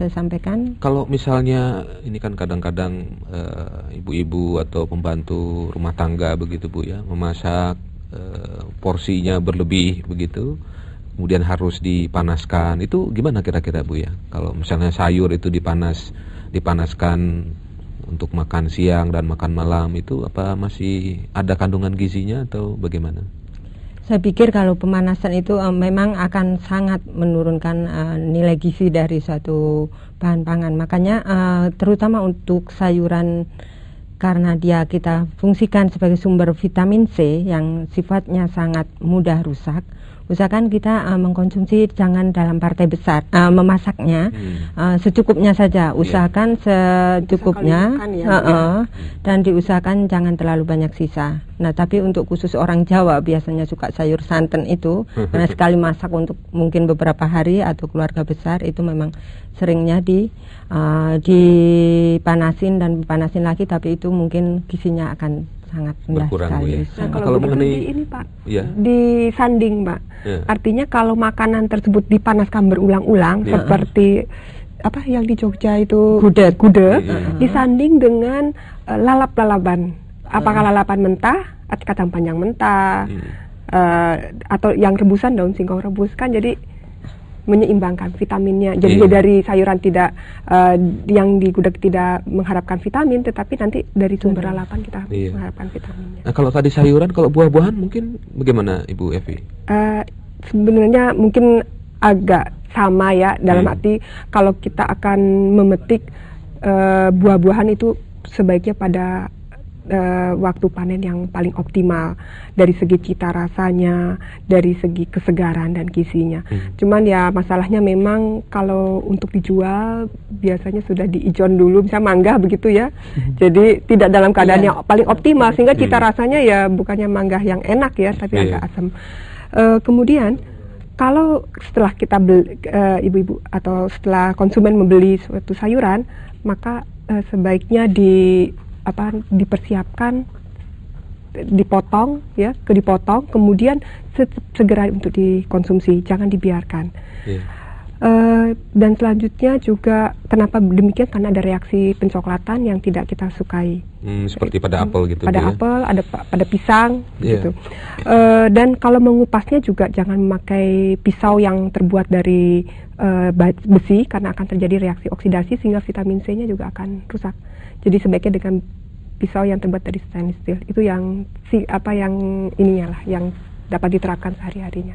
saya sampaikan. Kalau misalnya ini kan kadang-kadang ibu-ibu atau pembantu rumah tangga begitu Bu ya, memasak porsinya berlebih begitu, kemudian harus dipanaskan. Itu gimana kira-kira Bu ya? Kalau misalnya sayur itu dipanaskan untuk makan siang dan makan malam, itu apa masih ada kandungan gizinya atau bagaimana? Saya pikir kalau pemanasan itu memang akan sangat menurunkan nilai gizi dari suatu bahan pangan. Makanya terutama untuk sayuran, karena dia kita fungsikan sebagai sumber vitamin C yang sifatnya sangat mudah rusak, usahakan kita mengkonsumsi jangan dalam partai besar, memasaknya secukupnya saja, usahakan secukupnya, dan diusahakan jangan terlalu banyak sisa. Nah, tapi untuk khusus orang Jawa biasanya suka sayur santen itu, karena sekali masak untuk mungkin beberapa hari atau keluarga besar, itu memang seringnya dipanasin dan dipanasin lagi, tapi itu mungkin gizinya akan sangat rendah sekali. Nah, kalau mengenai ini Pak, disanding Pak, artinya kalau makanan tersebut dipanaskan berulang-ulang seperti apa yang di Jogja itu gudeg, disanding dengan lalap-lalapan, apakah lalapan mentah, kacang panjang mentah, atau yang rebusan daun singkong rebus, kan jadi menyeimbangkan vitaminnya. Jadi dari sayuran tidak yang di gudeg tidak mengharapkan vitamin, tetapi nanti dari sumber lalapan kita mengharapkan vitaminnya. Nah, kalau tadi sayuran, kalau buah-buahan mungkin bagaimana Ibu Evi? Sebenarnya mungkin agak sama ya, dalam arti kalau kita akan memetik buah-buahan itu sebaiknya pada waktu panen yang paling optimal dari segi cita rasanya, dari segi kesegaran dan gizinya. Cuman ya masalahnya memang kalau untuk dijual biasanya sudah diijon dulu, bisa mangga begitu ya. Jadi tidak dalam keadaan yang paling optimal, sehingga cita rasanya ya bukannya mangga yang enak ya, tapi agak asam. Kemudian kalau setelah kita ibu-ibu atau setelah konsumen membeli suatu sayuran, maka sebaiknya dipersiapkan, dipotong, kemudian segera untuk dikonsumsi, jangan dibiarkan. Dan selanjutnya juga kenapa demikian, karena ada reaksi pencoklatan yang tidak kita sukai. Seperti pada apel gitu. Pada apel, ada pada pisang, gitu. Dan kalau mengupasnya juga jangan memakai pisau yang terbuat dari besi, karena akan terjadi reaksi oksidasi sehingga vitamin C-nya juga akan rusak. Jadi sebaiknya dengan pisau yang terbuat dari stainless steel, itu yang yang dapat diterapkan sehari-harinya.